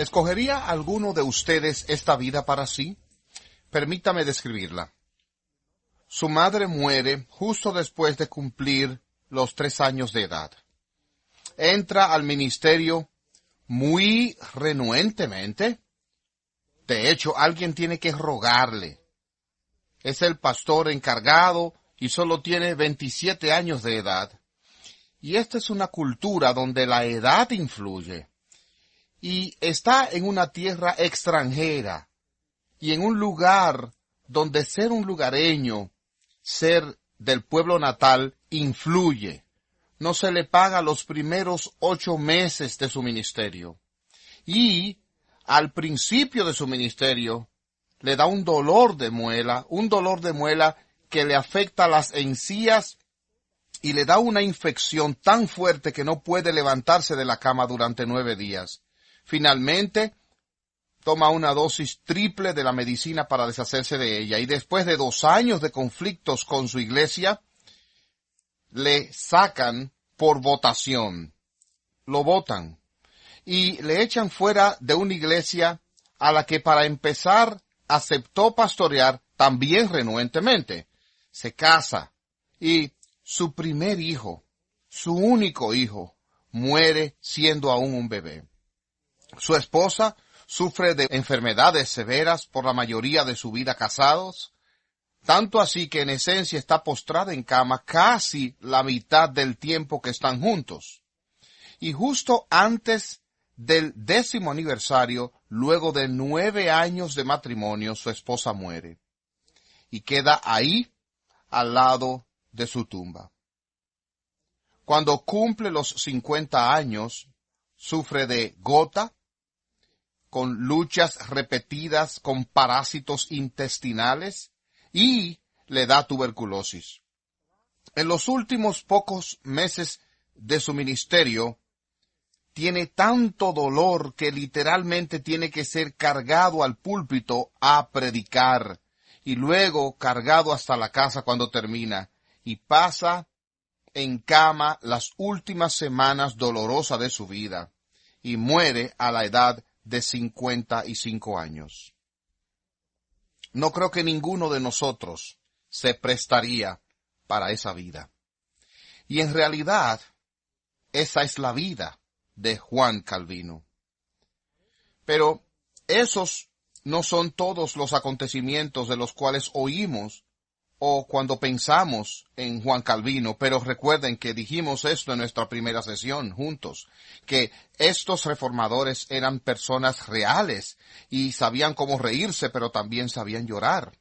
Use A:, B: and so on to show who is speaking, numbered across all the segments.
A: ¿Escogería alguno de ustedes esta vida para sí? Permítame describirla. Su madre muere justo después de cumplir los 3 años de edad. Entra al ministerio muy renuentemente. De hecho, alguien tiene que rogarle. Es el pastor encargado y solo tiene 27 años de edad. Y esta es una cultura donde la edad influye. Y está en una tierra extranjera y en un lugar donde ser un lugareño, ser del pueblo natal, influye. No se le paga los primeros 8 meses de su ministerio. Y al principio de su ministerio le da un dolor de muela que le afecta las encías y le da una infección tan fuerte que no puede levantarse de la cama durante 9 días. Finalmente, toma una dosis triple de la medicina para deshacerse de ella, y después de 2 años de conflictos con su iglesia, le sacan por votación. Lo votan y le echan fuera de una iglesia a la que para empezar aceptó pastorear también renuentemente. Se casa y su primer hijo, su único hijo, muere siendo aún un bebé. Su esposa sufre de enfermedades severas por la mayoría de su vida casados, tanto así que en esencia está postrada en cama casi la mitad del tiempo que están juntos. Y justo antes del 10º aniversario, luego de 9 años de matrimonio, su esposa muere y queda ahí al lado de su tumba. Cuando cumple los 50 años, sufre de gota, con luchas repetidas con parásitos intestinales, y le da tuberculosis. En los últimos pocos meses de su ministerio, tiene tanto dolor que literalmente tiene que ser cargado al púlpito a predicar, y luego cargado hasta la casa cuando termina, y pasa en cama las últimas semanas dolorosas de su vida, y muere a la edad de 55 años. No creo que ninguno de nosotros se prestaría para esa vida. Y en realidad, esa es la vida de Juan Calvino. Pero esos no son todos los acontecimientos de los cuales oímos o cuando pensamos en Juan Calvino, pero recuerden que dijimos esto en nuestra primera sesión juntos, que estos reformadores eran personas reales y sabían cómo reírse, pero también sabían llorar.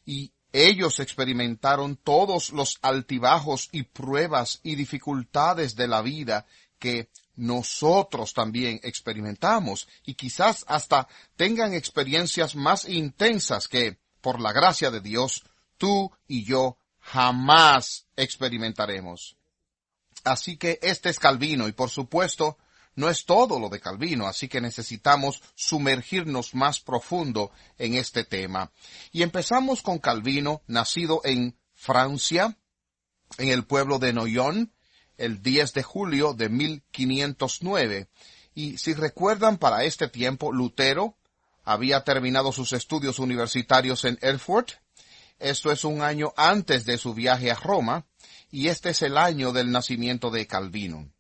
A: Y ellos experimentaron todos los altibajos y pruebas y dificultades de la vida que nosotros también experimentamos, y quizás hasta tengan experiencias más intensas que, por la gracia de Dios, tú y yo jamás experimentaremos. Así que este es Calvino, y por supuesto no es todo lo de Calvino, así que necesitamos sumergirnos más profundo en este tema. Y empezamos con Calvino, nacido en Francia, en el pueblo de Noyon, el 10 de julio de 1509. Y si recuerdan, para este tiempo Lutero había terminado sus estudios universitarios en Erfurt. Esto es un año antes de su viaje a Roma, y este es el año del nacimiento de Calvino.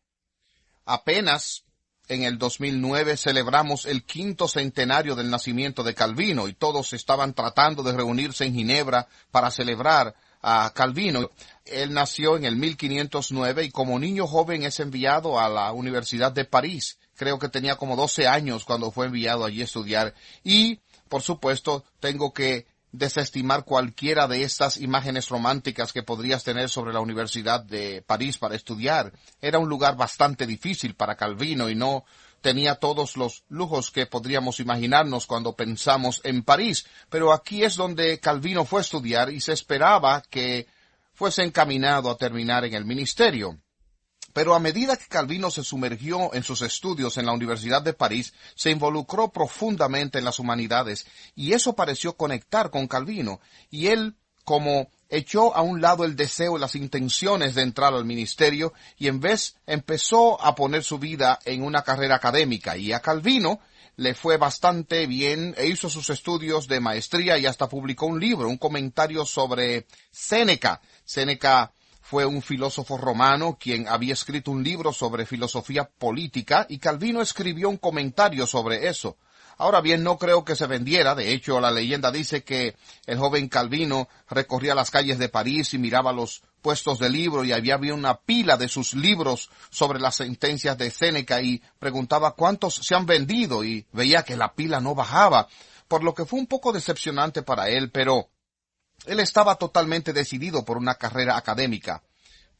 A: Apenas en el 2009 celebramos el 5º centenario del nacimiento de Calvino, y todos estaban tratando de reunirse en Ginebra para celebrar a Calvino. Él nació en el 1509 y como niño joven es enviado a la Universidad de París. Creo que tenía como 12 años cuando fue enviado allí a estudiar. Y, por supuesto, tengo que desestimar cualquiera de estas imágenes románticas que podrías tener sobre la Universidad de París para estudiar. Era un lugar bastante difícil para Calvino y no tenía todos los lujos que podríamos imaginarnos cuando pensamos en París. Pero aquí es donde Calvino fue a estudiar y se esperaba que fuese encaminado a terminar en el ministerio. Pero a medida que Calvino se sumergió en sus estudios en la Universidad de París, se involucró profundamente en las humanidades, y eso pareció conectar con Calvino, y él, como echó a un lado el deseo y las intenciones de entrar al ministerio, y en vez empezó a poner su vida en una carrera académica, y a Calvino le fue bastante bien e hizo sus estudios de maestría y hasta publicó un libro, un comentario sobre Séneca. Séneca fue un filósofo romano quien había escrito un libro sobre filosofía política y Calvino escribió un comentario sobre eso. Ahora bien, no creo que se vendiera. De hecho, la leyenda dice que el joven Calvino recorría las calles de París y miraba los puestos de libro y había una pila de sus libros sobre las sentencias de Séneca y preguntaba cuántos se han vendido y veía que la pila no bajaba, por lo que fue un poco decepcionante para él, pero él estaba totalmente decidido por una carrera académica.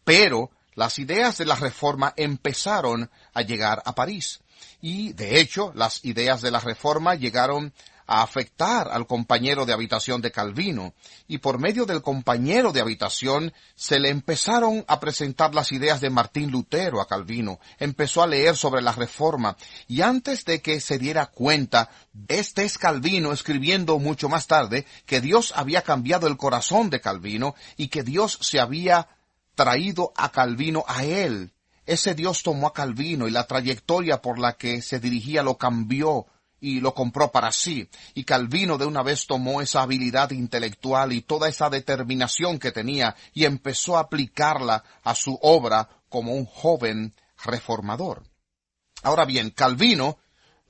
A: Pero las ideas de la Reforma empezaron a llegar a París. Y, de hecho, las ideas de la Reforma llegaron a afectar al compañero de habitación de Calvino, y por medio del compañero de habitación se le empezaron a presentar las ideas de Martín Lutero a Calvino. Empezó a leer sobre la Reforma, y antes de que se diera cuenta, este es Calvino escribiendo mucho más tarde que Dios había cambiado el corazón de Calvino y que Dios se había traído a Calvino a él. Ese Dios tomó a Calvino y la trayectoria por la que se dirigía lo cambió y lo compró para sí. Y Calvino de una vez tomó esa habilidad intelectual y toda esa determinación que tenía y empezó a aplicarla a su obra como un joven reformador. Ahora bien, Calvino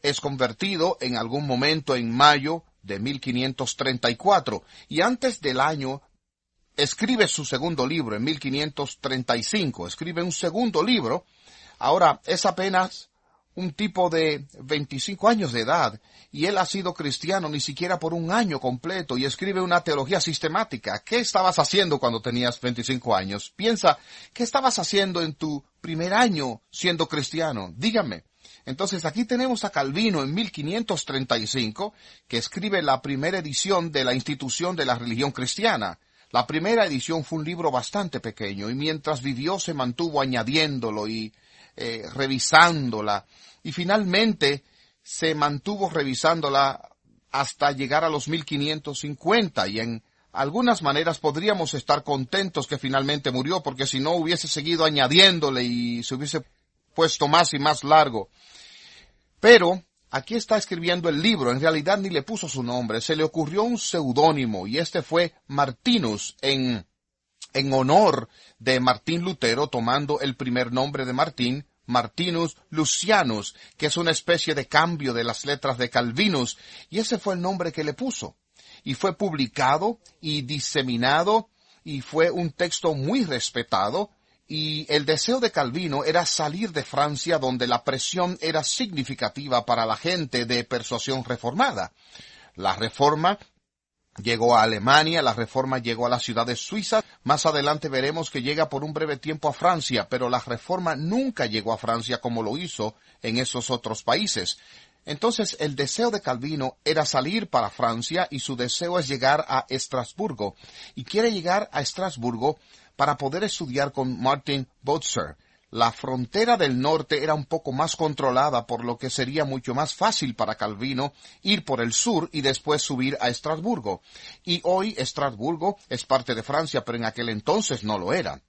A: es convertido en algún momento en mayo de 1534 y antes del año escribe su segundo libro en 1535, escribe un segundo libro. Ahora es apenas un tipo de 25 años de edad y él ha sido cristiano ni siquiera por un año completo y escribe una teología sistemática. ¿Qué estabas haciendo cuando tenías 25 años? Piensa, ¿qué estabas haciendo en tu primer año siendo cristiano? Dígame. Entonces aquí tenemos a Calvino en 1535 que escribe la primera edición de la institución de la religión cristiana. La primera edición fue un libro bastante pequeño y mientras vivió se mantuvo añadiéndolo y revisándola y finalmente se mantuvo revisándola hasta llegar a los 1550 y en algunas maneras podríamos estar contentos que finalmente murió porque si no hubiese seguido añadiéndole y se hubiese puesto más y más largo. Pero aquí está escribiendo el libro, en realidad ni le puso su nombre, se le ocurrió un seudónimo y este fue Martinus en honor de Martín Lutero, tomando el primer nombre de Martín, Martinus Lucianus, que es una especie de cambio de las letras de Calvinus, y ese fue el nombre que le puso. Y fue publicado y diseminado, y fue un texto muy respetado, y el deseo de Calvino era salir de Francia, donde la presión era significativa para la gente de persuasión reformada. La Reforma llegó a Alemania, la Reforma llegó a las ciudades suizas, más adelante veremos que llega por un breve tiempo a Francia, pero la Reforma nunca llegó a Francia como lo hizo en esos otros países. Entonces el deseo de Calvino era salir para Francia y su deseo es llegar a Estrasburgo. Y quiere llegar a Estrasburgo para poder estudiar con Martin Bucer. La frontera del norte era un poco más controlada, por lo que sería mucho más fácil para Calvino ir por el sur y después subir a Estrasburgo. Y hoy Estrasburgo es parte de Francia, pero en aquel entonces no lo era.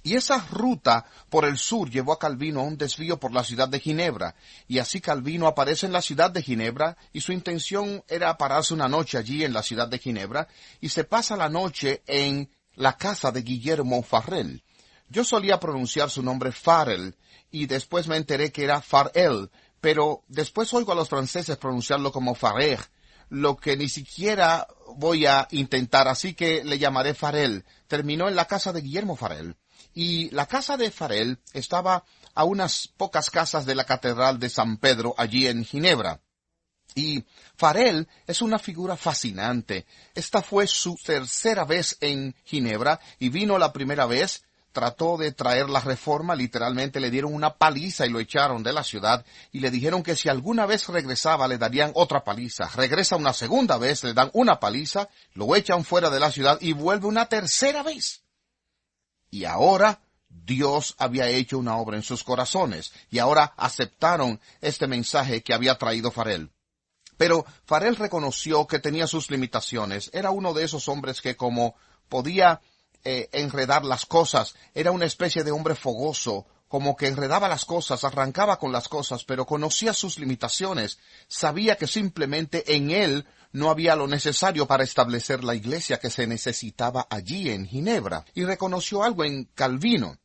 A: Y esa ruta por el sur llevó a Calvino a un desvío por la ciudad de Ginebra, y así Calvino aparece en la ciudad de Ginebra, y su intención era pararse una noche allí en la ciudad de Ginebra, y se pasa la noche en la casa de Guillermo Farel. Yo solía pronunciar su nombre Farel, y después me enteré que era Farel, pero después oigo a los franceses pronunciarlo como Fareg, lo que ni siquiera voy a intentar, así que le llamaré Farel. Terminó en la casa de Guillermo Farel. Y la casa de Farel estaba a unas pocas casas de la Catedral de San Pedro, allí en Ginebra. Y Farel es una figura fascinante. Esta fue su tercera vez en Ginebra, y vino la primera vez, trató de traer la reforma, literalmente le dieron una paliza y lo echaron de la ciudad, y le dijeron que si alguna vez regresaba le darían otra paliza. Regresa una segunda vez, le dan una paliza, lo echan fuera de la ciudad y vuelve una tercera vez. Y ahora Dios había hecho una obra en sus corazones, y ahora aceptaron este mensaje que había traído Farel. Pero Farel reconoció que tenía sus limitaciones. Era uno de esos hombres que como podía enredar las cosas, era una especie de hombre fogoso, como que enredaba las cosas, arrancaba con las cosas, pero conocía sus limitaciones, sabía que simplemente en él no había lo necesario para establecer la iglesia que se necesitaba allí en Ginebra, y reconoció algo en Calvino.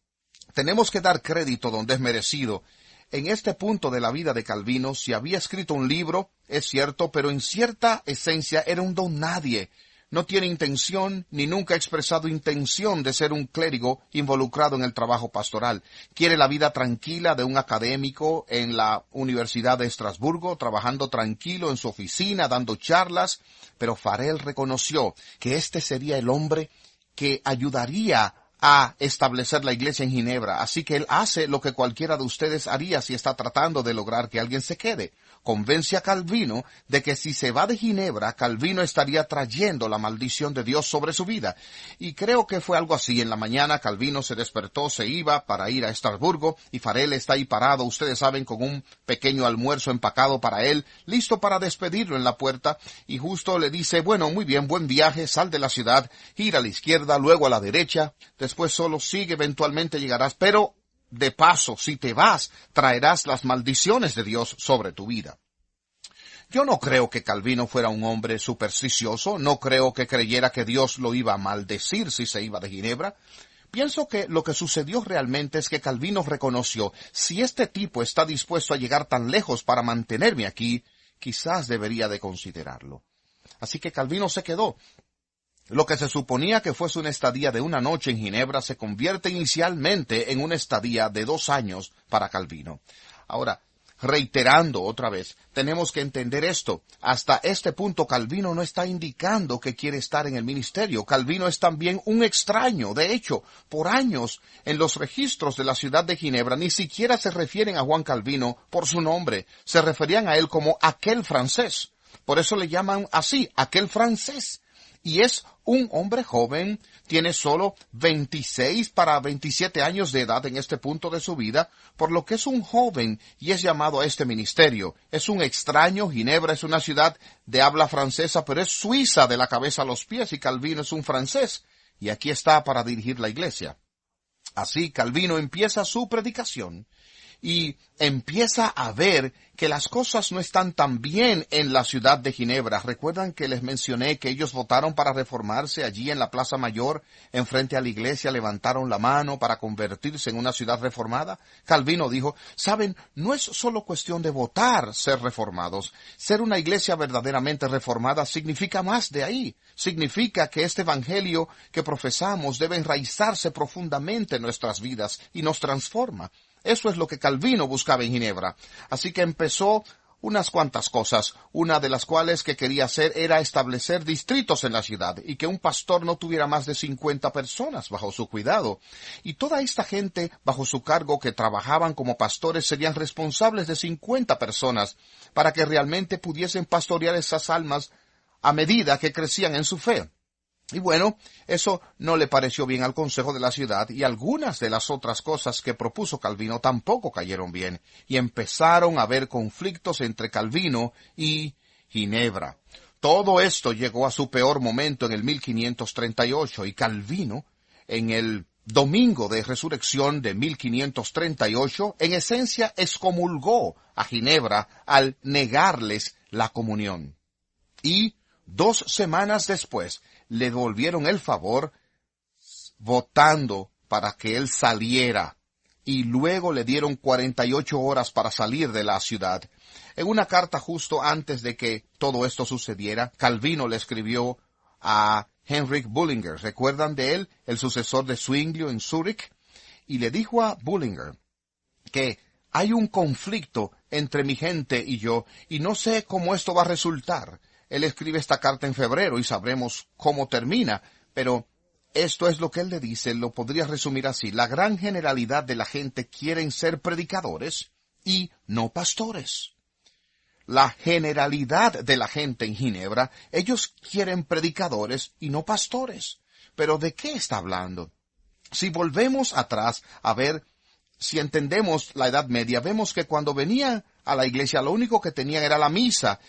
A: Tenemos que dar crédito donde es merecido. En este punto de la vida de Calvino, si había escrito un libro, es cierto, pero en cierta esencia era un don nadie. No tiene intención, ni nunca ha expresado intención de ser un clérigo involucrado en el trabajo pastoral. Quiere la vida tranquila de un académico en la Universidad de Estrasburgo, trabajando tranquilo en su oficina, dando charlas, pero Farel reconoció que este sería el hombre que ayudaría a establecer la iglesia en Ginebra. Así que él hace lo que cualquiera de ustedes haría si está tratando de lograr que alguien se quede. Convence a Calvino de que si se va de Ginebra, Calvino estaría trayendo la maldición de Dios sobre su vida. Y creo que fue algo así. En la mañana Calvino se despertó, se iba para ir a Estrasburgo, y Farel está ahí parado, ustedes saben, con un pequeño almuerzo empacado para él, listo para despedirlo en la puerta, y justo le dice, bueno, muy bien, buen viaje, sal de la ciudad, gira a la izquierda, luego a la derecha, después solo sigue, eventualmente llegarás, pero de paso, si te vas, traerás las maldiciones de Dios sobre tu vida. Yo no creo que Calvino fuera un hombre supersticioso, no creo que creyera que Dios lo iba a maldecir si se iba de Ginebra. Pienso que lo que sucedió realmente es que Calvino reconoció, si este tipo está dispuesto a llegar tan lejos para mantenerme aquí, quizás debería de considerarlo. Así que Calvino se quedó. Lo que se suponía que fuese una estadía de una noche en Ginebra se convierte inicialmente en una estadía de 2 años para Calvino. Ahora, reiterando otra vez, tenemos que entender esto. Hasta este punto Calvino no está indicando que quiere estar en el ministerio. Calvino es también un extraño. De hecho, por años, en los registros de la ciudad de Ginebra, ni siquiera se refieren a Juan Calvino por su nombre. Se referían a él como aquel francés. Por eso le llaman así, aquel francés. Y es un hombre joven, tiene solo 26 para 27 años de edad en este punto de su vida, por lo que es un joven y es llamado a este ministerio. Es un extraño. Ginebra es una ciudad de habla francesa, pero es suiza de la cabeza a los pies, y Calvino es un francés, y aquí está para dirigir la iglesia. Así Calvino empieza su predicación y empieza a ver que las cosas no están tan bien en la ciudad de Ginebra. ¿Recuerdan que les mencioné que ellos votaron para reformarse allí en la Plaza Mayor, enfrente a la iglesia, levantaron la mano para convertirse en una ciudad reformada? Calvino dijo, saben, no es solo cuestión de votar ser reformados. Ser una iglesia verdaderamente reformada significa más de ahí. Significa que este evangelio que profesamos debe enraizarse profundamente en nuestras vidas y nos transforma. Eso es lo que Calvino buscaba en Ginebra. Así que empezó unas cuantas cosas, una de las cuales que quería hacer era establecer distritos en la ciudad y que un pastor no tuviera más de 50 personas bajo su cuidado. Y toda esta gente bajo su cargo que trabajaban como pastores serían responsables de 50 personas para que realmente pudiesen pastorear esas almas a medida que crecían en su fe. Y bueno, eso no le pareció bien al consejo de la ciudad, y algunas de las otras cosas que propuso Calvino tampoco cayeron bien, y empezaron a haber conflictos entre Calvino y Ginebra. Todo esto llegó a su peor momento en el 1538, y Calvino, en el domingo de resurrección de 1538, en esencia excomulgó a Ginebra al negarles la comunión. Y 2 semanas después le devolvieron el favor votando para que él saliera, y luego le dieron 48 horas para salir de la ciudad. En una carta justo antes de que todo esto sucediera, Calvino le escribió a Heinrich Bullinger. ¿Recuerdan de él, el sucesor de Zwinglio en Zúrich? Y le dijo a Bullinger que hay un conflicto entre mi gente y yo, y no sé cómo esto va a resultar. Él escribe esta carta en febrero y sabremos cómo termina, pero esto es lo que él le dice, lo podría resumir así. La gran generalidad de la gente quieren ser predicadores y no pastores. La generalidad de la gente en Ginebra, ellos quieren predicadores y no pastores. ¿Pero de qué está hablando? Si volvemos atrás a ver, si entendemos la Edad Media, vemos que cuando venían a la iglesia lo único que tenían era la misa,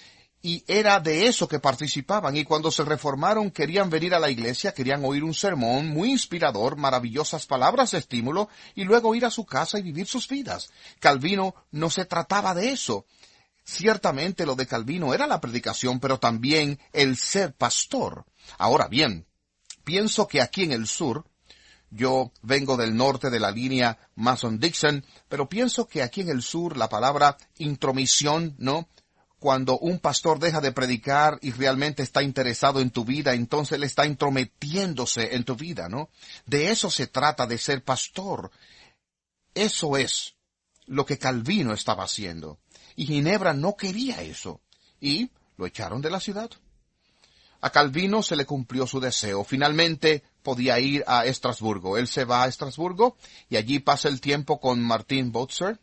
A: y era de eso que participaban, y cuando se reformaron querían venir a la iglesia, querían oír un sermón muy inspirador, maravillosas palabras de estímulo, y luego ir a su casa y vivir sus vidas. Calvino no se trataba de eso. Ciertamente lo de Calvino era la predicación, pero también el ser pastor. Ahora bien, pienso que aquí en el sur, yo vengo del norte de la línea Mason-Dixon, pero pienso que aquí en el sur la palabra intromisión, ¿no? Cuando un pastor deja de predicar y realmente está interesado en tu vida, entonces él está intrometiéndose en tu vida, ¿no? De eso se trata, de ser pastor. Eso es lo que Calvino estaba haciendo. Y Ginebra no quería eso. Y lo echaron de la ciudad. A Calvino se le cumplió su deseo. Finalmente podía ir a Estrasburgo. Él se va a Estrasburgo y allí pasa el tiempo con Martin Bucer.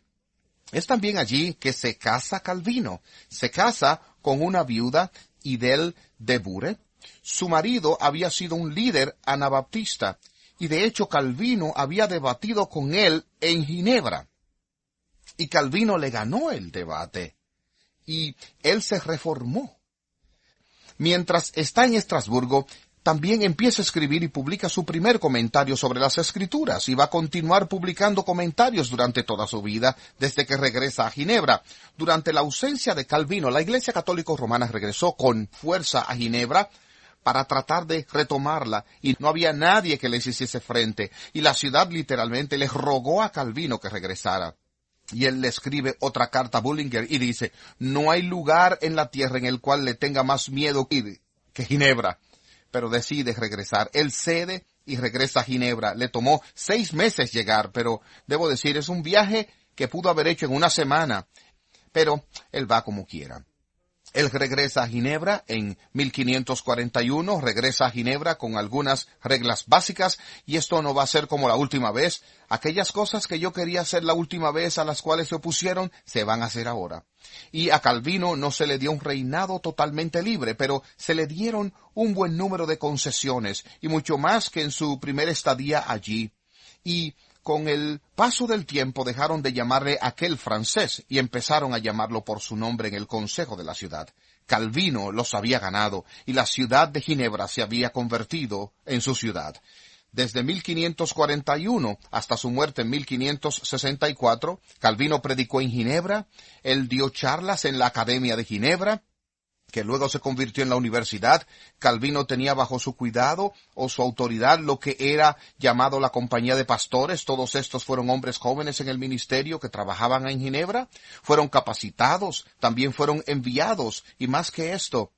A: Es también allí que se casa Calvino. Se casa con una viuda, Idel de Bure. Su marido había sido un líder anabaptista y de hecho Calvino había debatido con él en Ginebra. Y Calvino le ganó el debate y él se reformó. Mientras está en Estrasburgo, también empieza a escribir y publica su primer comentario sobre las Escrituras y va a continuar publicando comentarios durante toda su vida, desde que regresa a Ginebra. Durante la ausencia de Calvino, la Iglesia Católica Romana regresó con fuerza a Ginebra para tratar de retomarla, y no había nadie que les hiciese frente, y la ciudad literalmente les rogó a Calvino que regresara. Y él le escribe otra carta a Bullinger y dice, no hay lugar en la tierra en el cual le tenga más miedo que Ginebra. Pero decide regresar. Él cede y regresa a Ginebra. Le tomó 6 meses llegar, pero debo decir, es un viaje que pudo haber hecho en una semana. Pero él va como quiera. Él regresa a Ginebra en 1541, regresa a Ginebra con algunas reglas básicas, y esto no va a ser como la última vez. Aquellas cosas que yo quería hacer la última vez a las cuales se opusieron, se van a hacer ahora. Y a Calvino no se le dio un reinado totalmente libre, pero se le dieron un buen número de concesiones, y mucho más que en su primera estadía allí. Y con el paso del tiempo dejaron de llamarle aquel francés y empezaron a llamarlo por su nombre en el consejo de la ciudad. Calvino los había ganado y la ciudad de Ginebra se había convertido en su ciudad. Desde 1541 hasta su muerte en 1564, Calvino predicó en Ginebra, él dio charlas en la Academia de Ginebra, que luego se convirtió en la universidad. Calvino tenía bajo su cuidado o su autoridad lo que era llamado la compañía de pastores. Todos estos fueron hombres jóvenes en el ministerio que trabajaban en Ginebra. Fueron capacitados, también fueron enviados, y más que esto.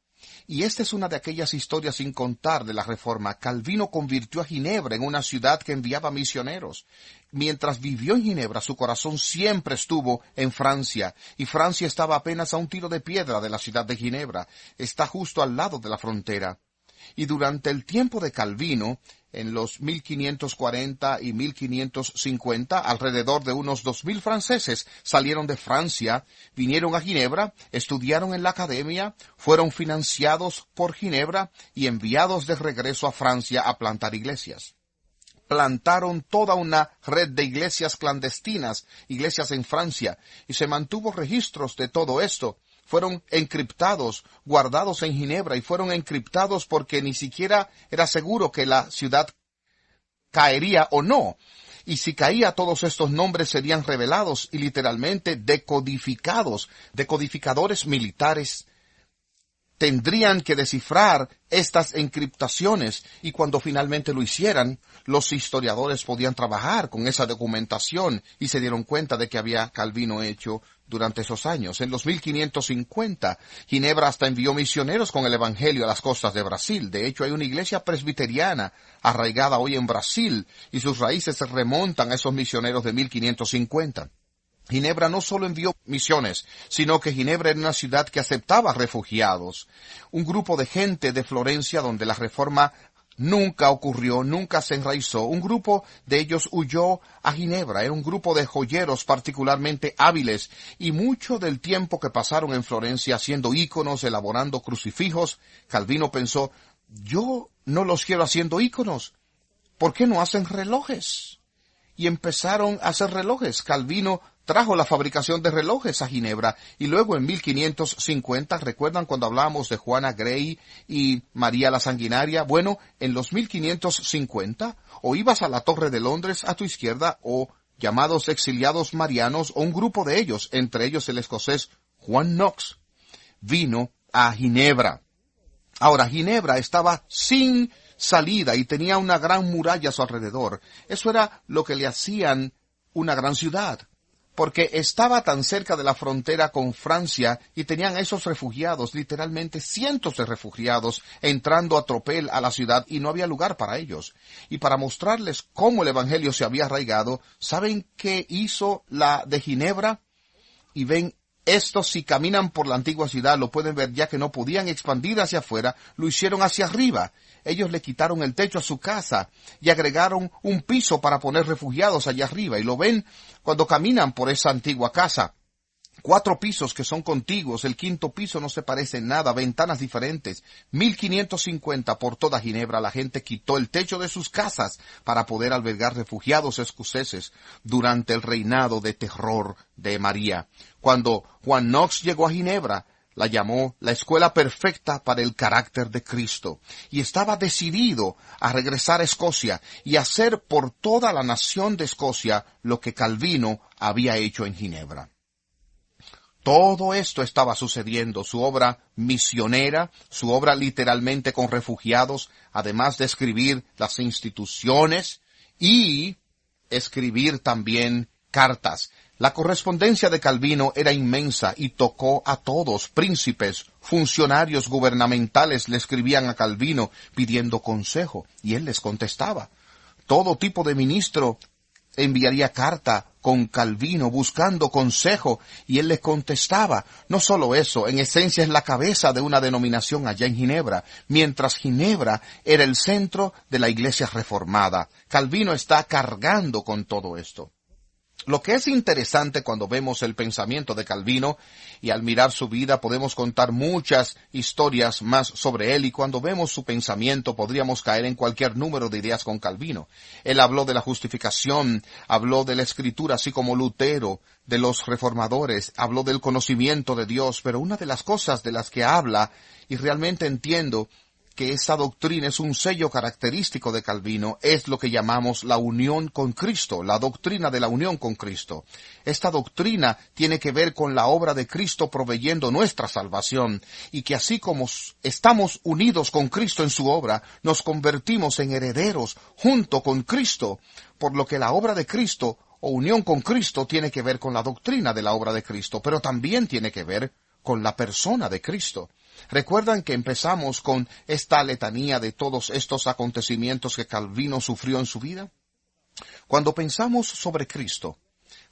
A: Y esta es una de aquellas historias sin contar de la Reforma. Calvino convirtió a Ginebra en una ciudad que enviaba misioneros. Mientras vivió en Ginebra, su corazón siempre estuvo en Francia, y Francia estaba apenas a un tiro de piedra de la ciudad de Ginebra. Está justo al lado de la frontera. Y durante el tiempo de Calvino, en los 1540 y 1550, alrededor de unos 2000 franceses salieron de Francia, vinieron a Ginebra, estudiaron en la academia, fueron financiados por Ginebra y enviados de regreso a Francia a plantar iglesias. Plantaron toda una red de iglesias clandestinas, iglesias en Francia, y se mantuvo registros de todo esto. Fueron encriptados, guardados en Ginebra, y fueron encriptados porque ni siquiera era seguro que la ciudad caería o no. Y si caía, todos estos nombres serían revelados y literalmente decodificados. Decodificadores militares tendrían que descifrar estas encriptaciones, y cuando finalmente lo hicieran, los historiadores podían trabajar con esa documentación y se dieron cuenta de que había Calvino hecho durante esos años. En los 1550, Ginebra hasta envió misioneros con el Evangelio a las costas de Brasil. De hecho, hay una iglesia presbiteriana arraigada hoy en Brasil, y sus raíces se remontan a esos misioneros de 1550. Ginebra no solo envió misiones, sino que Ginebra era una ciudad que aceptaba refugiados. Un grupo de gente de Florencia, donde la reforma nunca ocurrió, nunca se enraizó. Un grupo de ellos huyó a Ginebra. Era un grupo de joyeros particularmente hábiles, y mucho del tiempo que pasaron en Florencia haciendo íconos, elaborando crucifijos, Calvino pensó, yo no los quiero haciendo íconos. ¿Por qué no hacen relojes? Y empezaron a hacer relojes. Calvino trajo la fabricación de relojes a Ginebra, y luego en 1550, ¿recuerdan cuando hablábamos de Juana Grey y María la Sanguinaria? Bueno, en los 1550, o ibas a la Torre de Londres a tu izquierda, o llamados exiliados marianos, o un grupo de ellos, entre ellos el escocés Juan Knox, vino a Ginebra. Ahora, Ginebra estaba sin salida y tenía una gran muralla a su alrededor. Eso era lo que le hacían una gran ciudad, porque estaba tan cerca de la frontera con Francia y tenían a esos refugiados, literalmente cientos de refugiados, entrando a tropel a la ciudad y no había lugar para ellos. Y para mostrarles cómo el evangelio se había arraigado, ¿saben qué hizo la de Ginebra? Y ven, estos, si caminan por la antigua ciudad, lo pueden ver, ya que no podían expandir hacia afuera, lo hicieron hacia arriba. Ellos le quitaron el techo a su casa y agregaron un piso para poner refugiados allá arriba. Y lo ven cuando caminan por esa antigua casa. 4 pisos que son contiguos, el 5º piso no se parece en nada, ventanas diferentes. 1550 por toda Ginebra la gente quitó el techo de sus casas para poder albergar refugiados escoceses durante el reinado de terror de María. Cuando Juan Knox llegó a Ginebra, la llamó la escuela perfecta para el carácter de Cristo, y estaba decidido a regresar a Escocia y hacer por toda la nación de Escocia lo que Calvino había hecho en Ginebra. Todo esto estaba sucediendo, su obra misionera, su obra literalmente con refugiados, además de escribir las instituciones y escribir también cartas. La correspondencia de Calvino era inmensa y tocó a todos. Príncipes, funcionarios gubernamentales le escribían a Calvino pidiendo consejo, y él les contestaba. Todo tipo de ministro enviaría carta con Calvino buscando consejo, y él les contestaba. No solo eso, en esencia es la cabeza de una denominación allá en Ginebra, mientras Ginebra era el centro de la iglesia reformada. Calvino está cargando con todo esto. Lo que es interesante cuando vemos el pensamiento de Calvino, y al mirar su vida podemos contar muchas historias más sobre él, y cuando vemos su pensamiento podríamos caer en cualquier número de ideas con Calvino. Él habló de la justificación, habló de la escritura, así como Lutero, de los reformadores, habló del conocimiento de Dios, pero una de las cosas de las que habla, y realmente entiendo que esa doctrina es un sello característico de Calvino, es lo que llamamos la unión con Cristo, la doctrina de la unión con Cristo. Esta doctrina tiene que ver con la obra de Cristo proveyendo nuestra salvación, y que así como estamos unidos con Cristo en su obra, nos convertimos en herederos junto con Cristo, por lo que la obra de Cristo o unión con Cristo tiene que ver con la doctrina de la obra de Cristo, pero también tiene que ver con la persona de Cristo. ¿Recuerdan que empezamos con esta letanía de todos estos acontecimientos que Calvino sufrió en su vida? Cuando pensamos sobre Cristo,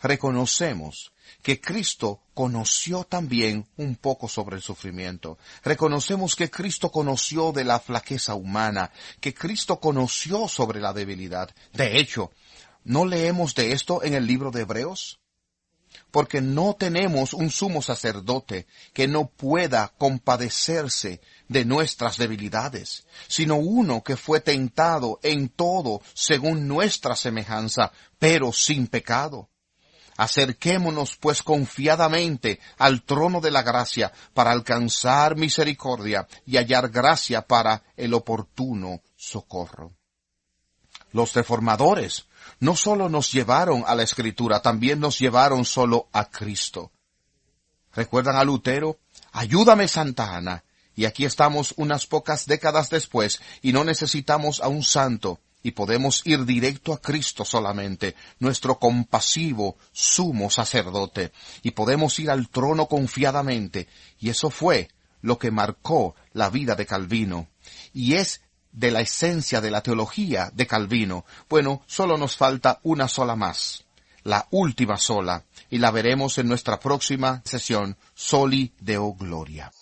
A: reconocemos que Cristo conoció también un poco sobre el sufrimiento. Reconocemos que Cristo conoció de la flaqueza humana, que Cristo conoció sobre la debilidad. De hecho, ¿no leemos de esto en el libro de Hebreos? Porque no tenemos un sumo sacerdote que no pueda compadecerse de nuestras debilidades, sino uno que fue tentado en todo según nuestra semejanza, pero sin pecado. Acerquémonos pues confiadamente al trono de la gracia para alcanzar misericordia y hallar gracia para el oportuno socorro. Los reformadores no solo nos llevaron a la Escritura, también nos llevaron solo a Cristo. ¿Recuerdan a Lutero? Ayúdame, Santa Ana. Y aquí estamos unas pocas décadas después y no necesitamos a un santo y podemos ir directo a Cristo solamente, nuestro compasivo sumo sacerdote, y podemos ir al trono confiadamente. Y eso fue lo que marcó la vida de Calvino. Y es de la esencia de la teología de Calvino. Bueno, solo nos falta una sola más, la última sola, y la veremos en nuestra próxima sesión, Soli Deo Gloria.